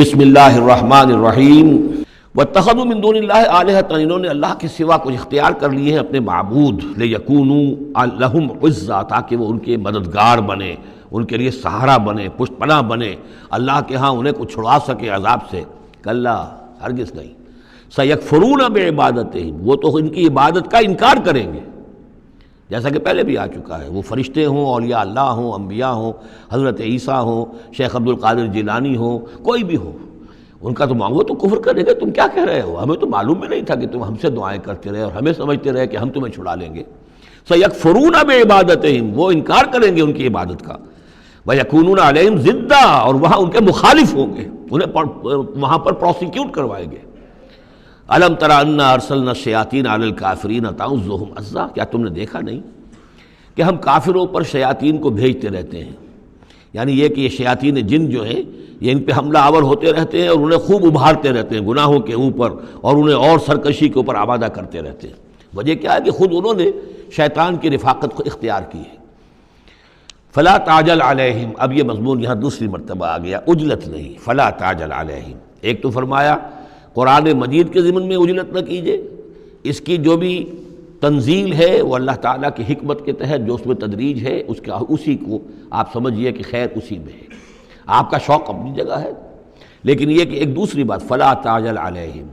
بسم اللہ الرحمن الرحیم واتخذوا من دون اللہ آلہۃ، انہوں نے اللہ کے سوا کچھ اختیار کر لیے ہیں اپنے معبود، لیکونوا لہم عزا، تاکہ وہ ان کے مددگار بنے، ان کے لیے سہارا بنے، پشت پناہ بنے، اللہ کے ہاں انہیں کو چھڑا سکے عذاب سے۔ کلا، ہرگز نہیں۔ سیکفرون بعبادتہم، وہ تو ان کی عبادت کا انکار کریں گے، جیسا کہ پہلے بھی آ چکا ہے۔ وہ فرشتے ہوں، اولیاء اللہ ہوں، انبیاء ہوں، حضرت عیسیٰ ہوں، شیخ عبد القادر جیلانی ہوں، کوئی بھی ہو، ان کا تو وہ تو کفر کریں گے۔ تم کیا کہہ رہے ہو؟ ہمیں تو معلوم بھی نہیں تھا کہ تم ہم سے دعائیں کرتے رہے اور ہمیں سمجھتے رہے کہ ہم تمہیں چھڑا لیں گے۔ سیکفرون بعبادتہم، وہ انکار کریں گے ان کی عبادت کا۔ ویکونون علیہم ضدہ، اور وہاں ان کے مخالف ہوں گے، انہیں وہاں پر پروسیکیوٹ کروائیں گے۔ الم تر انا ارسلنا الشیاطین علی الکافرین تعؤزهم عزا، کیا تم نے دیکھا نہیں کہ ہم کافروں پر شیاطین کو بھیجتے رہتے ہیں؟ یعنی یہ کہ یہ شیاطین جن جو ہیں یہ ان پہ حملہ آور ہوتے رہتے ہیں اور انہیں خوب ابھارتے رہتے ہیں گناہوں کے اوپر، اور انہیں اور سرکشی کے اوپر آمادہ کرتے رہتے ہیں۔ وجہ کیا ہے کہ خود انہوں نے شیطان کی رفاقت کو اختیار کی ہے۔ فلا تعجل علیہم، اب یہ مضمون یہاں دوسری مرتبہ آ گیا، عجلت نہیں، فلا تعجل علیہم۔ ایک تو فرمایا قرآن مجید کے ضمن میں عجلت نہ کیجیے، اس کی جو بھی تنزیل ہے وہ اللہ تعالیٰ کی حکمت کے تحت جو اس میں تدریج ہے اسی کو آپ سمجھیے کہ خیر اسی میں ہے۔ آپ کا شوق اپنی جگہ ہے، لیکن یہ کہ ایک دوسری بات فلا تعجل علیہم،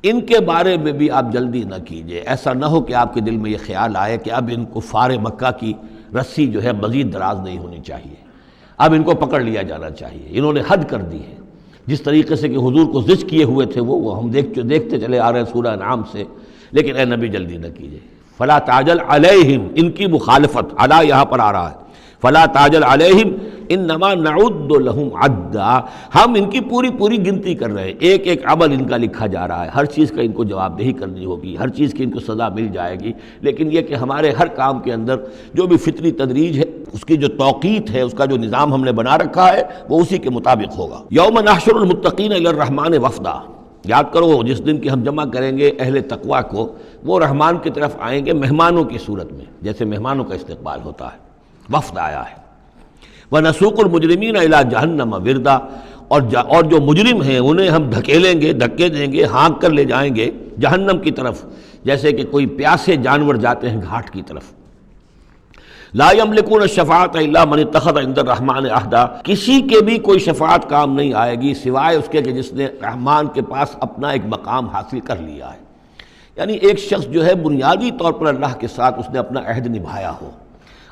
ان کے بارے میں بھی آپ جلدی نہ کیجیے۔ ایسا نہ ہو کہ آپ کے دل میں یہ خیال آئے کہ اب ان کفار مکہ کی رسی جو ہے مزید دراز نہیں ہونی چاہیے، اب ان کو پکڑ لیا جانا چاہیے، انہوں نے حد کر دی ہے۔ جس طریقے سے کہ حضور کو زج کیے ہوئے تھے وہ ہم دیکھتے چلے آ رہے ہیں سورہ انعام سے، لیکن اے نبی جلدی نہ کیجیے۔ فلا تعجل علیہم، ان کی مخالفت، علی یہاں پر آ رہا ہے، فلا تعجل علیہم انما نعد لہم عدا، ہم ان کی پوری گنتی کر رہے ہیں، ایک ایک عمل ان کا لکھا جا رہا ہے، ہر چیز کا ان کو جواب دہی کرنی ہوگی، ہر چیز کی ان کو سزا مل جائے گی، لیکن یہ کہ ہمارے ہر کام کے اندر جو بھی فطری تدریج ہے، اس کی جو توقیت ہے، اس کا جو نظام ہم نے بنا رکھا ہے وہ اسی کے مطابق ہوگا۔ یوم نحشر المتقین الی الرحمن وفدا، یاد کرو جس دن کی ہم جمع کریں گے اہل تقویٰ کو، وہ رحمان کی طرف آئیں گے مہمانوں کی صورت میں، جیسے مہمانوں کا استقبال ہوتا ہے، وفد آیا ہے۔ وَنَسُوقُ الْمُجْرِمِينَ إِلَىٰ جَهَنَّمَ وِرْدًا، اور جو مجرم ہیں انہیں ہم دھکیلیں گے، دھکے دیں گے، ہانک کر لے جائیں گے جہنم کی طرف، جیسے کہ کوئی پیاسے جانور جاتے ہیں گھاٹ کی طرف۔ لا یملکون الشفاعۃ الا من اتخذ عند الرحمن عہدا، کسی کے بھی کوئی شفاعت کام نہیں آئے گی سوائے اس کے کہ جس نے رحمان کے پاس اپنا ایک مقام حاصل کر لیا ہے۔ یعنی ایک شخص جو ہے بنیادی طور پر اللہ کے ساتھ اس نے اپنا عہد نبھایا ہو،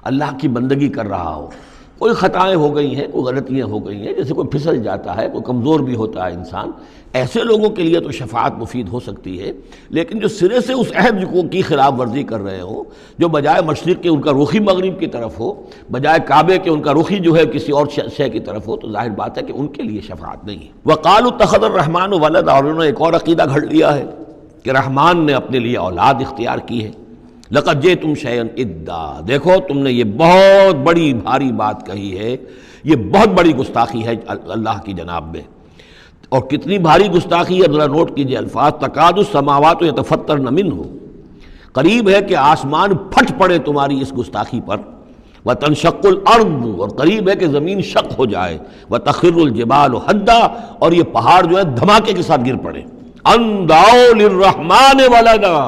اللہ کی بندگی کر رہا ہو، کوئی خطائیں ہو گئی ہیں، کوئی غلطیاں ہو گئی ہیں، جیسے کوئی پھسل جاتا ہے، کوئی کمزور بھی ہوتا ہے انسان، ایسے لوگوں کے لیے تو شفاعت مفید ہو سکتی ہے، لیکن جو سرے سے اس عہد کی خلاف ورزی کر رہے ہوں، جو بجائے مشرق کے ان کا رخی مغرب کی طرف ہو، بجائے کعبے کے ان کا رخی جو ہے کسی اور شے کی طرف ہو، تو ظاہر بات ہے کہ ان کے لیے شفاعت نہیں ہے۔ وَقَالُوا اتَّخَذَ الرَّحْمَنُ وَلَدًا، اور انہوں نے ایک اور عقیدہ گھڑ لیا ہے کہ رحمان نے اپنے لیے اولاد اختیار کی ہے۔ لَقَدْ جِئْتُمْ شَيْئًا إِدًّا، دیکھو تم نے یہ بہت بڑی بھاری بات کہی ہے، یہ بہت بڑی گستاخی ہے اللہ کی جناب میں، اور کتنی بھاری گستاخی ہے ذرا نوٹ کیجئے الفاظ، تکاد السماوات یتفطرن منہ، قریب ہے کہ آسمان پھٹ پڑے تمہاری اس گستاخی پر، وتنشق الارض، اور قریب ہے کہ زمین شق ہو جائے، وتخر الجبال حدا، اور یہ پہاڑ جو ہے دھماکے کے ساتھ گر پڑے، ان دعوا للرحمن ولدا،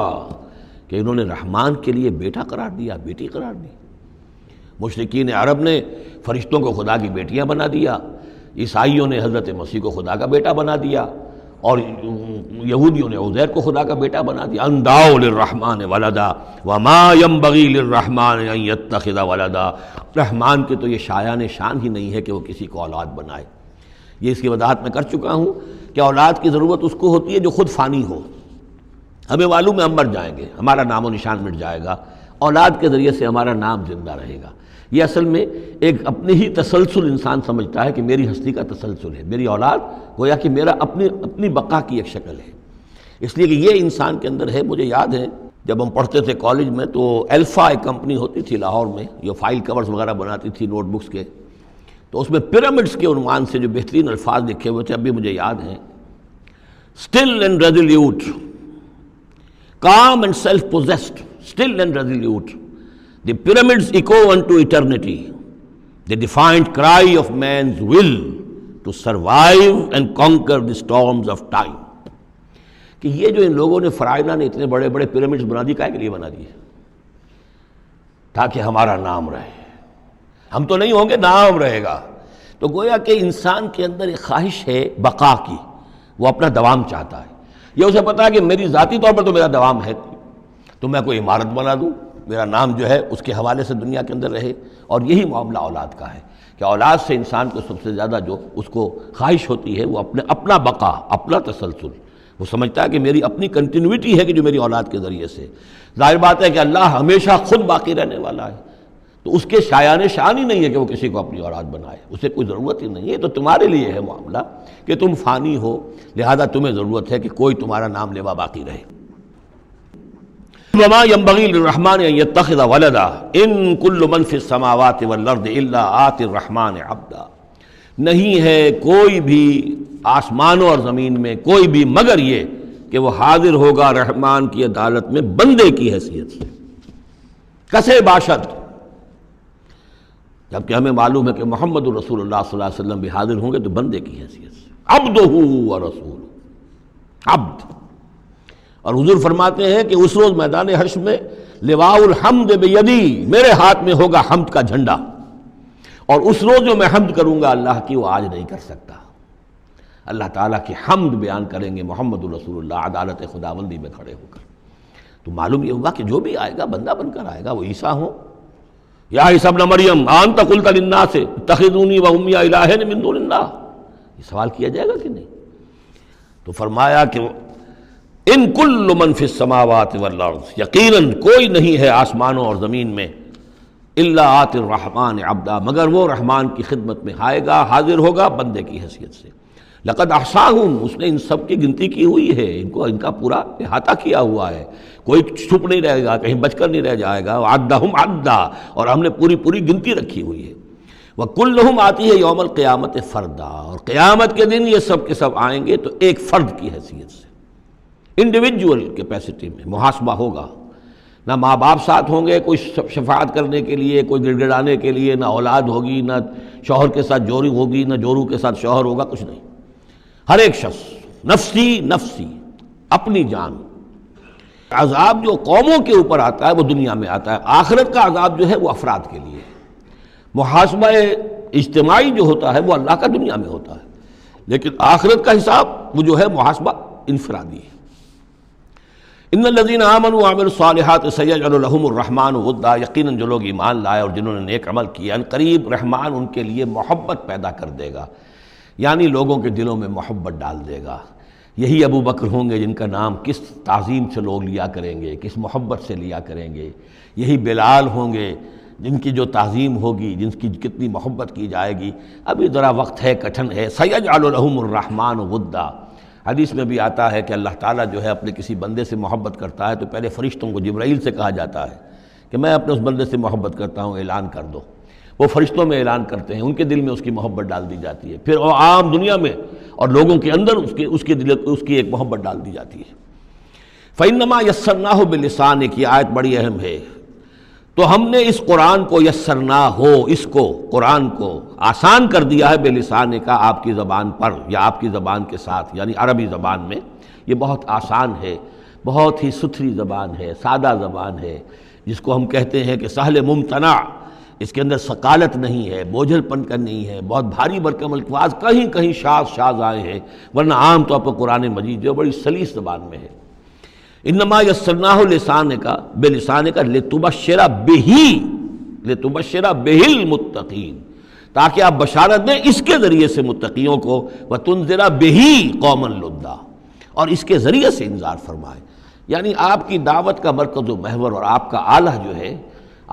کہ انہوں نے رحمان کے لیے بیٹا قرار دیا، بیٹی قرار دی۔ مشرکین عرب نے فرشتوں کو خدا کی بیٹیاں بنا دیا، عیسائیوں نے حضرت مسیح کو خدا کا بیٹا بنا دیا، اور یہودیوں نے عزیر کو خدا کا بیٹا بنا دیا۔ ان دعوا للرحمن ولدا وما ينبغي للرحمن ان يتخذ ولدا، رحمان کے تو یہ شایان شان ہی نہیں ہے کہ وہ کسی کو اولاد بنائے۔ یہ اس کی وضاحت میں کر چکا ہوں کہ اولاد کی ضرورت اس کو ہوتی ہے جو خود فانی ہو۔ ہمیں معلوم ہے ہم مر جائیں گے، ہمارا نام و نشان مٹ جائے گا، اولاد کے ذریعے سے ہمارا نام زندہ رہے گا۔ یہ اصل میں ایک اپنی ہی تسلسل انسان سمجھتا ہے کہ میری ہستی کا تسلسل ہے، میری اولاد گویا کہ میرا اپنی بقا کی ایک شکل ہے، اس لیے کہ یہ انسان کے اندر ہے۔ مجھے یاد ہے جب ہم پڑھتے تھے کالج میں تو الفا ایک کمپنی ہوتی تھی لاہور میں، جو فائل کورز وغیرہ بناتی تھی نوٹ بکس کے، تو اس میں پیرامڈس کے عنوان سے جو بہترین الفاظ لکھے ہوئے تھے ابھی مجھے یاد ہیں، still and resolute, calm and self-possessed, still and resolute. The pyramids echo unto eternity. The defiant cry of man's will to survive and conquer the storms of time. کہ یہ جو ان لوگوں نے فرائضہ نے اتنے بڑے بڑے پیرامڈز بنا دی، کائے کے لیے بنا دیے؟ تاکہ ہمارا نام رہے. ہم تو نہیں ہوں گے، نام رہے گا. تو گویا کہ انسان کے اندر ایک خواہش ہے بقا کی، وہ اپنا دوام چاہتا ہے. یہ اسے پتا ہے کہ میری ذاتی طور پر تو میرا دوام ہے، تو میں کوئی عمارت بنا دوں، میرا نام جو ہے اس کے حوالے سے دنیا کے اندر رہے. اور یہی معاملہ اولاد کا ہے کہ اولاد سے انسان کو سب سے زیادہ جو اس کو خواہش ہوتی ہے وہ اپنا بقا، اپنا تسلسل. وہ سمجھتا ہے کہ میری اپنی کنٹینیوٹی ہے کہ جو میری اولاد کے ذریعے سے. ظاہر بات ہے کہ اللہ ہمیشہ خود باقی رہنے والا ہے، تو اس کے شایان شان ہی نہیں ہے کہ وہ کسی کو اپنی اولاد بنائے. اسے کوئی ضرورت ہی نہیں ہے. تو تمہارے لیے ہے معاملہ کہ تم فانی ہو، لہذا تمہیں ضرورت ہے کہ کوئی تمہارا نام لیوا باقی رہے. وما ينبغي للرحمن ان يتخذ ولدا ان كل من في السماوات والارض الا آتي الرحمن عبدا. نہیں ہے کوئی بھی آسمانوں اور زمین میں کوئی بھی مگر یہ کہ وہ حاضر ہوگا رحمان کی عدالت میں بندے کی حیثیت سے. کسے باشد، جبکہ ہمیں معلوم ہے کہ محمد رسول اللہ صلی اللہ علیہ وسلم بھی حاضر ہوں گے تو بندے کی حیثیت سے. عبدہ ورسول، عبد. اور حضور فرماتے ہیں کہ اس روز میدان حشر میں لواء الحمد بیدی، میرے ہاتھ میں ہوگا حمد کا جھنڈا، اور اس روز جو میں حمد کروں گا اللہ کی وہ آج نہیں کر سکتا. اللہ تعالیٰ کی حمد بیان کریں گے محمد رسول اللہ عدالت خداوندی میں کھڑے ہو کر. تو معلوم یہ ہوگا کہ جو بھی آئے گا بندہ بن کر آئے گا. وہ عیسیٰ ہوں، یا عیسیٰ ابن مریم انت قلت للناس اتخذونی وامی الہین من دون اللہ، یہ سوال کیا جائے گا کہ نہیں؟ تو فرمایا کہ ان کل من فی السماوات والارض، یقیناً کوئی نہیں ہے آسمانوں اور زمین میں، الا آتی الرحمن عبدا، مگر وہ رحمان کی خدمت میں آئے گا، حاضر ہوگا بندے کی حیثیت سے. لقد احصاہم، اس نے ان سب کی گنتی کی ہوئی ہے، ان کا پورا احاطہ کیا ہوا ہے، کوئی چھپ نہیں رہے گا، کہیں بچ کر نہیں رہ جائے گا. وعدہم عدا، اور ہم نے پوری گنتی رکھی ہوئی ہے. وکلہم آتی ہے یوم القیامت فردا، اور قیامت کے دن یہ سب کے سب آئیں گے تو ایک فرد کی حیثیت سے، انڈیویجول کیپیسٹی میں محاسبہ ہوگا. نہ ماں باپ ساتھ ہوں گے کوئی شفاعت کرنے کے لیے، کوئی گڑ گڑانے کے لیے، نہ اولاد ہوگی، نہ شوہر کے ساتھ جوری ہوگی، نہ جورو کے ساتھ شوہر ہوگا، کچھ نہیں. ہر ایک شخص نفسی نفسی، اپنی جان. عذاب جو قوموں کے اوپر آتا ہے وہ دنیا میں آتا ہے، آخرت کا عذاب جو ہے وہ افراد کے لیے. محاسبہ اجتماعی جو ہوتا ہے وہ اللہ کا دنیا میں ہوتا ہے، لیکن آخرت کا حساب وہ جو ہے محاسبہ انفرادی ہے. ان الذین آمنوا وعملوا الصالحات سیجعل لهم الرحمن ودا، یقیناً جو لوگ ایمان لائے اور جنہوں نے نیک عمل کیا، ان قریب رحمان ان کے لیے محبت پیدا کر دے گا، یعنی لوگوں کے دلوں میں محبت ڈال دے گا. یہی ابو بکر ہوں گے جن کا نام کس تعظیم سے لوگ لیا کریں گے، کس محبت سے لیا کریں گے. یہی بلال ہوں گے جن کی جو تعظیم ہوگی، جن کی کتنی محبت کی جائے گی. ابھی ذرا وقت ہے، کٹھن ہے. سیجعل لهم الرحمن ودا، حدیث میں بھی آتا ہے کہ اللہ تعالیٰ جو ہے اپنے کسی بندے سے محبت کرتا ہے تو پہلے فرشتوں کو، جبرائیل سے کہا جاتا ہے کہ میں اپنے اس بندے سے محبت کرتا ہوں، اعلان کر دو. وہ فرشتوں میں اعلان کرتے ہیں، ان کے دل میں اس کی محبت ڈال دی جاتی ہے. پھر وہ عام دنیا میں اور لوگوں کے اندر اس کی ایک محبت ڈال دی جاتی ہے. فَإِنَّمَا يَسَّرْنَاهُ بِلِسَانِكَ، یہ آیت بڑی اہم ہے. تو ہم نے اس قرآن کو یسرنا ہو، اس کو قرآن کو آسان کر دیا ہے بلسان کا، آپ کی زبان پر یا آپ کی زبان کے ساتھ، یعنی عربی زبان میں. یہ بہت آسان ہے، بہت ہی ستھری زبان ہے، سادہ زبان ہے، جس کو ہم کہتے ہیں کہ سہل ممتنع. اس کے اندر ثقالت نہیں ہے، بوجھل پن کا نہیں ہے، بہت بھاری بھرکم الفاظ کہیں کہیں شاذ آئے ہیں، ورنہ عام طور پر قرآن مجید جو بڑی سلیس زبان میں ہے. انما یسرناہ لسانک بلسانک لتبشر بہ المتقین، تاکہ آپ بشارت دیں اس کے ذریعے سے متقیوں کو، وتنذر بہ قوما لدا، اور اس کے ذریعے سے انذار فرمائے. یعنی آپ کی دعوت کا مرکز و محور اور آپ کا آلہ جو ہے،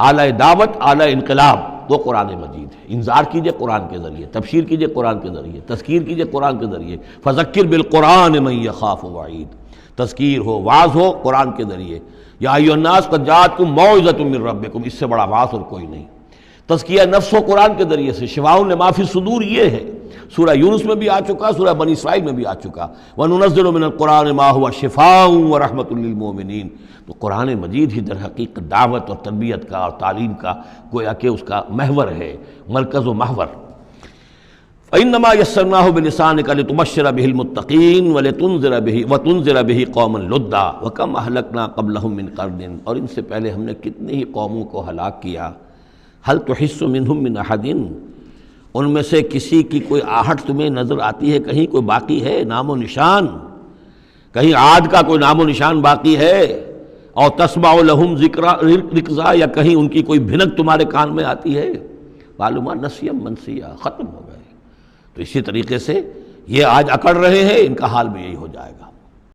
آلہ دعوت، آلہ انقلاب، وہ قرآن مجید ہے. انذار کیجئے قرآن کے ذریعے، تبشیر کیجئے قرآن کے ذریعے، تذکیر کیجئے قرآن کے ذریعے. فذکر بالقرآن من یخاف وعید، تذکیر ہو، واعظ ہو قرآن کے ذریعے. یا ایھا الناس قد جاءتکم موعظۃ من ربکم، اس سے بڑا واعظ اور کوئی نہیں. تزکیہ نفس و قرآن کے ذریعے سے. شفاء لما فی الصدور یہ ہے، سورہ یونس میں بھی آ چکا، سورہ بنی اسرائیل میں بھی آ چکا. وَنُنَزِّلُ مِنَ الْقُرْآنِ مَا هُوَ شِفَاءٌ وَرَحْمَةٌ لِّلْمُؤْمِنِينَ. تو قرآن مجید ہی در حقیقت دعوت اور تربیت کا اور تعلیم کا گویا کہ اس کا محور ہے، مرکز و محور. فإنما يسرناه بلسانك لتبشر به المتقين وتنذر به قوما لدا وكم أهلكنا قبلهم من قرن، اور ان سے پہلے ہم نے کتنی ہی قوموں کو ہلاک کیا. هل تحس منهم من أحد، ان میں سے کسی کی کوئی آہٹ تمہیں نظر آتی ہے؟ کہیں کوئی باقی ہے نام و نشان؟ کہیں عاد کا کوئی نام و نشان باقی ہے؟ اور تسمع لهم رکزا، یا کہیں ان کی کوئی بھنک تمہارے کان میں آتی ہے؟ معلومات نسیم منسیہ، ختم ہو گئے. تو اسی طریقے سے یہ آج اکڑ رہے ہیں، ان کا حال بھی یہی ہو جائے گا.